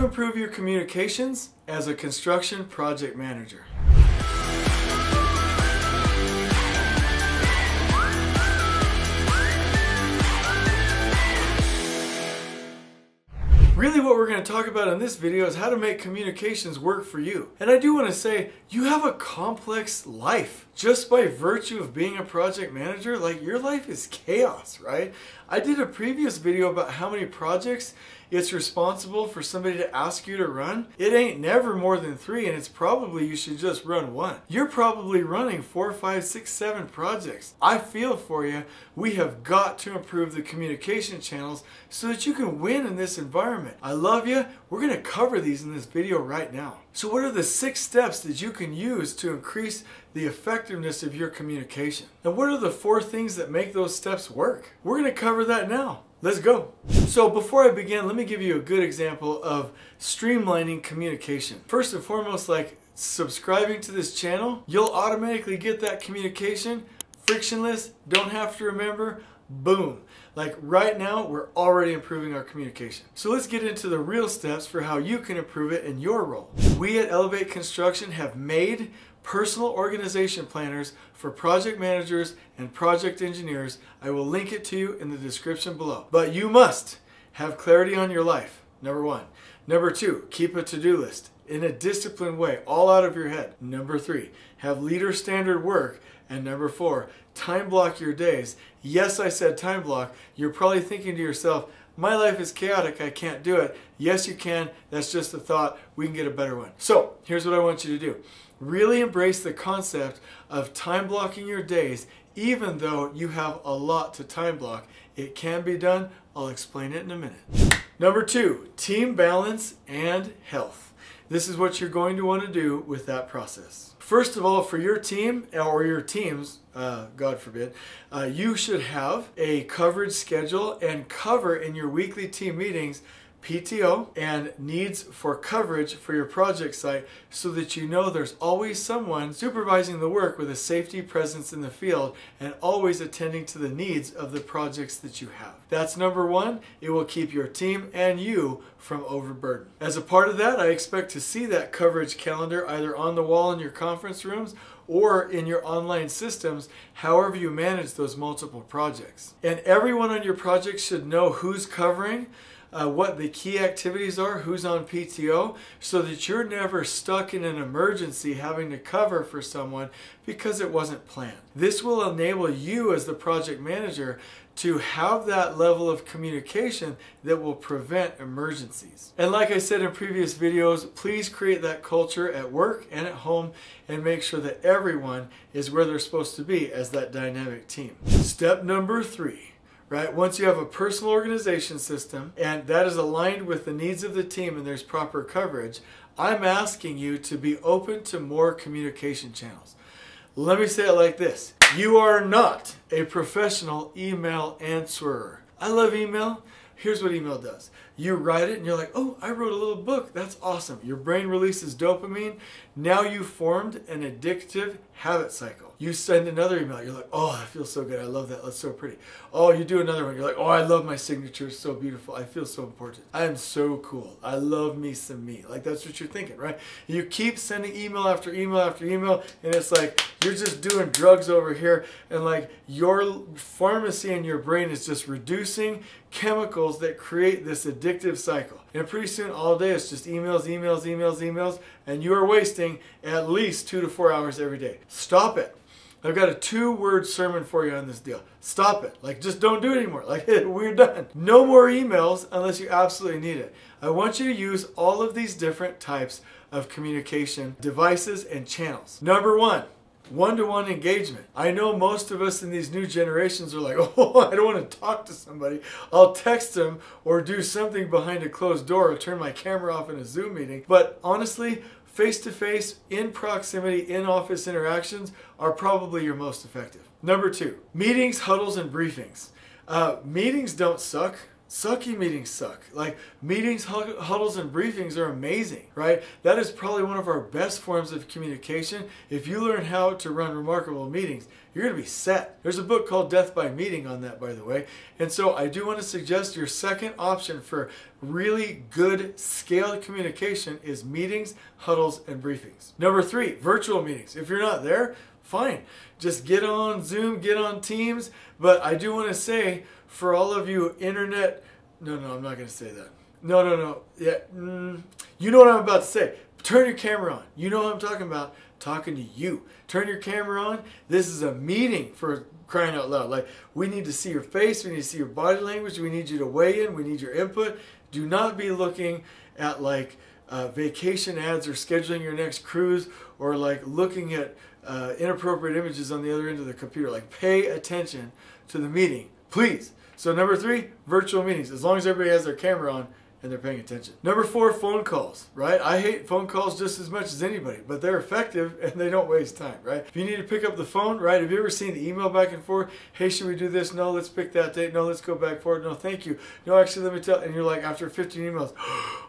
to improve your communications as a construction project manager. Really what we're going to talk about in this video is how to make communications work for you. And I do want to say, you have a complex life. Just by virtue of being a project manager, like your life is chaos, right? I did a previous video about how many projects it's responsible for somebody to ask you to run. It ain't never more than 3, and it's probably you should just run 1. You're probably running 4, 5, 6, 7 projects. I feel for you. We have got to improve the communication channels so that you can win in this environment. I love you. We're going to cover these in this video right now. So what are the 6 steps that you can use to increase the effectiveness of your communication? And what are the 4 things that make those steps work? We're going to cover that now. Let's go. So before I begin, let me give you a good example of streamlining communication. First and foremost, like subscribing to this channel, you'll automatically get that communication frictionless, don't have to remember, boom. Like right now, we're already improving our communication. So let's get into the real steps for how you can improve it in your role. We at Elevate Construction have made personal organization planners for project managers and project engineers. I will link it to you in the description below. But you must have clarity on your life, number 1. Number 2, keep a to-do list in a disciplined way, all out of your head. Number 3, have leader standard work. And number 4, time block your days. Yes, I said time block. You're probably thinking to yourself, my life is chaotic, I can't do it. Yes, you can. That's just a thought. We can get a better one. So here's what I want you to do. Really embrace the concept of time blocking your days, even though you have a lot to time block. It can be done. I'll explain it in a minute. Number 2, team balance and health. This is what you're going to want to do with that process. First of all, for your team or your teams, God forbid, you should have a coverage schedule and cover in your weekly team meetings PTO and needs for coverage for your project site so that you know there's always someone supervising the work with a safety presence in the field and always attending to the needs of the projects that you have. That's number 1. It will keep your team and you from overburden. As a part of that, I expect to see that coverage calendar either on the wall in your conference rooms or in your online systems, however you manage those multiple projects. And everyone on your project should know who's covering, what the key activities are, who's on PTO, so that you're never stuck in an emergency having to cover for someone because it wasn't planned. This will enable you as the project manager to have that level of communication that will prevent emergencies. And like I said in previous videos, please create that culture at work and at home and make sure that everyone is where they're supposed to be as that dynamic team. Step number 3. Right? Once you have a personal organization system and that is aligned with the needs of the team and there's proper coverage, I'm asking you to be open to more communication channels. Let me say it like this. You are not a professional email answerer. I love email. Here's what email does. You write it and you're like, oh, I wrote a little book. That's awesome. Your brain releases dopamine. Now you formed an addictive habit cycle. You send another email. You're like, oh, that feels so good. I love that. That's so pretty. Oh, you do another one. You're like, oh, I love my signature. It's so beautiful. I feel so important. I am so cool. I love me some me. Like that's what you're thinking, right? You keep sending email after email after email, and it's like you're just doing drugs over here, and like your pharmacy in your brain is just reducing chemicals that create this addictive cycle. And pretty soon all day it's just emails, emails, emails, emails, and you are wasting at least 2 to 4 hours every day. Stop it. I've got a 2-word sermon for you on this deal. Stop it. Like, just don't do it anymore. Like, we're done. No more emails unless you absolutely need it. I want you to use all of these different types of communication devices and channels. Number 1, one-to-one engagement. I know most of us in these new generations are like, oh, I don't want to talk to somebody. I'll text them or do something behind a closed door or turn my camera off in a Zoom meeting. But honestly, face-to-face, in proximity, in-office interactions are probably your most effective. Number 2, meetings, huddles, and briefings. Meetings don't suck. Sucky meetings suck. Like meetings, huddles, and briefings are amazing, right? That is probably one of our best forms of communication. If you learn how to run remarkable meetings, you're going to be set. There's a book called Death by Meeting on that, by the way. And so I do want to suggest your second option for really good scaled communication is meetings, huddles, and briefings. Number 3, virtual meetings. If you're not there, fine. Just get on Zoom, get on Teams. But I do want to say, for all of you internet, no, I'm not going to say that. No. Yeah, you know what I'm about to say. Turn your camera on. You know what I'm talking about. Talking to you. Turn your camera on. This is a meeting, for crying out loud. Like, we need to see your face. We need to see your body language. We need you to weigh in. We need your input. Do not be looking at like vacation ads or scheduling your next cruise, or like looking at inappropriate images on the other end of the computer. Like, pay attention to the meeting, please. So number 3, virtual meetings, as long as everybody has their camera on and they're paying attention. Number 4, phone calls, right? I hate phone calls just as much as anybody, but they're effective and they don't waste time, right? If you need to pick up the phone, right? Have you ever seen the email back and forth? Hey, should we do this? No, let's pick that date. No, let's go back forward. No, thank you. No, actually, let me tell. And you're like, after 15 emails,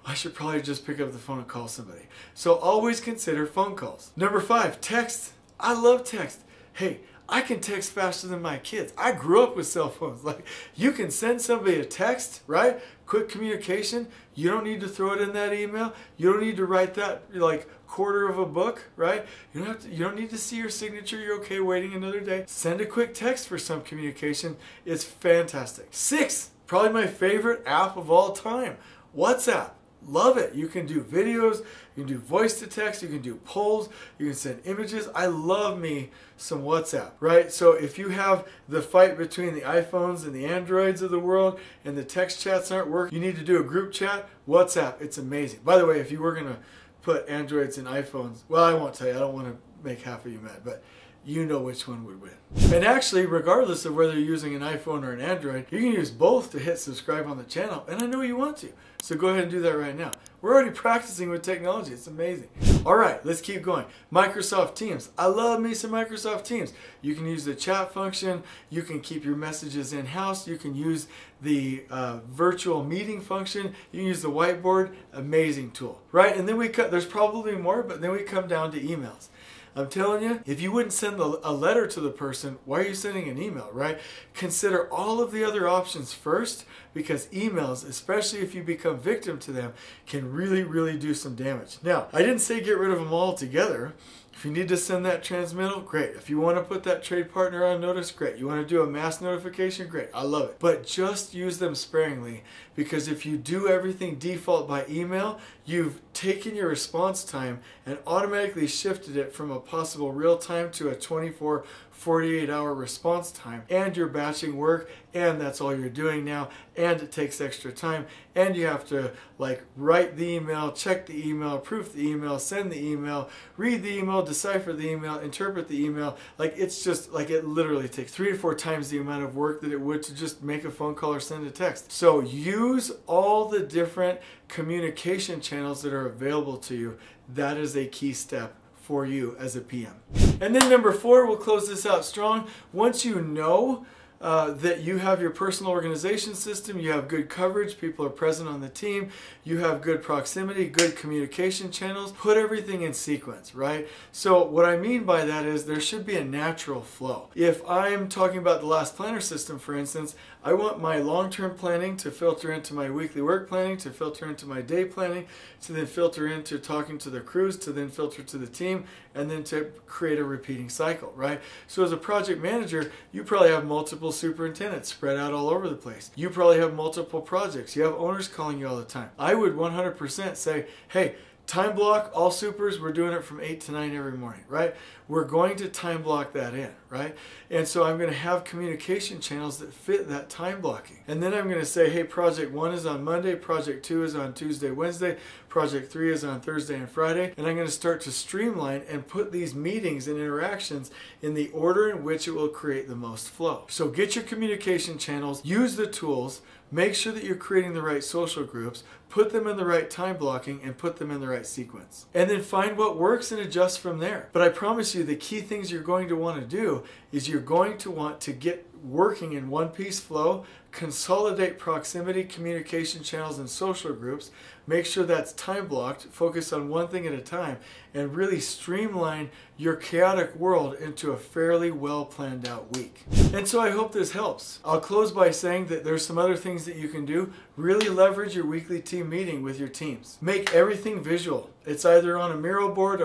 I should probably just pick up the phone and call somebody. So always consider phone calls. Number 5, text. I love text. Hey, I can text faster than my kids. I grew up with cell phones. Like, you can send somebody a text, right? Quick communication. You don't need to throw it in that email. You don't need to write that like quarter of a book, right? You don't need to see your signature. You're okay waiting another day. Send a quick text for some communication. It's fantastic. 6, probably my favorite app of all time, WhatsApp. Love it. You can do videos, you can do voice to text, you can do polls, you can send images. I love me some WhatsApp, right? So if you have the fight between the iPhones and the Androids of the world and the text chats aren't working, you need to do a group chat, WhatsApp, it's amazing. By the way, if you were going to put Androids and iPhones, well, I won't tell you, I don't want to make half of you mad, but you know which one would win. And actually, regardless of whether you're using an iPhone or an Android, you can use both to hit subscribe on the channel, and I know you want to. So go ahead and do that right now. We're already practicing with technology. It's amazing. All right, let's keep going. Microsoft Teams. I love me some Microsoft Teams. You can use the chat function. You can keep your messages in-house. You can use the virtual meeting function. You can use the whiteboard. Amazing tool, right? And then there's probably more, but then we come down to emails. I'm telling you, if you wouldn't send a letter to the person, why are you sending an email, right? Consider all of the other options first, because emails, especially if you become victim to them, can really, really do some damage. Now, I didn't say get rid of them altogether. If you need to send that transmittal, great. If you want to put that trade partner on notice, great. You want to do a mass notification, great. I love it. But just use them sparingly, because if you do everything default by email, you've taken your response time and automatically shifted it from a possible real time to a 24, 48-hour response time, and you're batching work, and that's all you're doing now, and it takes extra time, and you have to like write the email, check the email, proof the email, send the email, read the email, decipher the email, interpret the email. Like, it's just like, it literally takes 3 to 4 times the amount of work that it would to just make a phone call or send a text. So use all the different communication channels that are available to you. That is a key step for you as a PM. And then number 4, we'll close this out strong. Once you know that you have your personal organization system, you have good coverage, people are present on the team, you have good proximity, good communication channels, put everything in sequence, right? So what I mean by that is there should be a natural flow. If I'm talking about the last planner system, for instance, I want my long-term planning to filter into my weekly work planning, to filter into my day planning, to then filter into talking to the crews, to then filter to the team, and then to create a repeating cycle, right? So as a project manager, you probably have multiple superintendents spread out all over the place. You probably have multiple projects. You have owners calling you all the time. I would 100% say, hey, time block, all supers, we're doing it from 8 to 9 every morning, right? We're going to time block that in, right? And so I'm going to have communication channels that fit that time blocking. And then I'm going to say, hey, project 1 is on Monday, project 2 is on Tuesday, Wednesday, project 3 is on Thursday and Friday. And I'm going to start to streamline and put these meetings and interactions in the order in which it will create the most flow. So get your communication channels, use the tools, make sure that you're creating the right social groups, put them in the right time blocking, and put them in the right sequence. And then find what works and adjust from there. But I promise you, the key things you're going to want to do is you're going to want to get working in one-piece flow, consolidate proximity, communication channels, and social groups. Make sure that's time blocked, focus on one thing at a time, and really streamline your chaotic world into a fairly well planned out week. And so I hope this helps. I'll close by saying that there's some other things that you can do. Really leverage your weekly team meeting with your teams. Make everything visual. It's either on a mural board,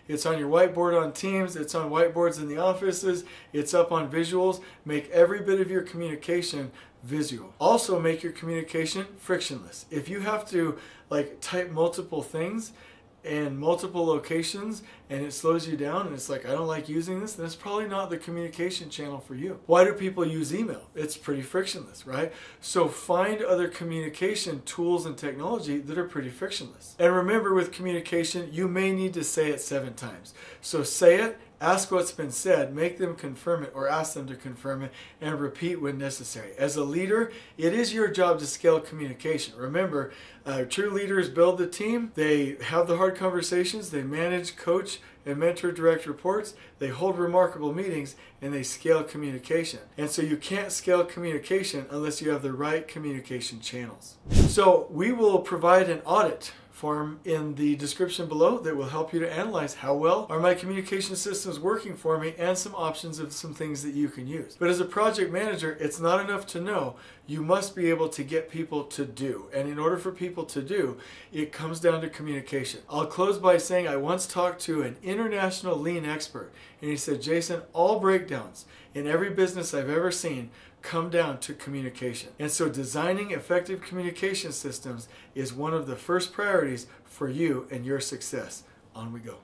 it's on your whiteboard on Teams, it's on whiteboards in the offices, it's up on visuals. Make every bit of your communication visual. Also make your communication frictionless. If you have to type multiple things in multiple locations and it slows you down and it's like, I don't like using this, then it's probably not the communication channel for you. Why do people use email? It's pretty frictionless, right? So find other communication tools and technology that are pretty frictionless. And remember, with communication, you may need to say it 7 times. So say it, ask what's been said, make them confirm it or ask them to confirm it, and repeat when necessary. As a leader, it is your job to scale communication. Remember, true leaders build the team, they have the hard conversations, they manage, coach, and mentor direct reports, they hold remarkable meetings, and they scale communication. And so you can't scale communication unless you have the right communication channels. So we will provide an audit form in the description below that will help you to analyze how well are my communication systems working for me, and some options of some things that you can use. But as a project manager, it's not enough to know. You must be able to get people to do. And in order for people to do, it comes down to communication. I'll close by saying I once talked to an international lean expert, and he said, Jason, all breakdowns in every business I've ever seen come down to communication. And so designing effective communication systems is one of the first priorities for you and your success. On we go.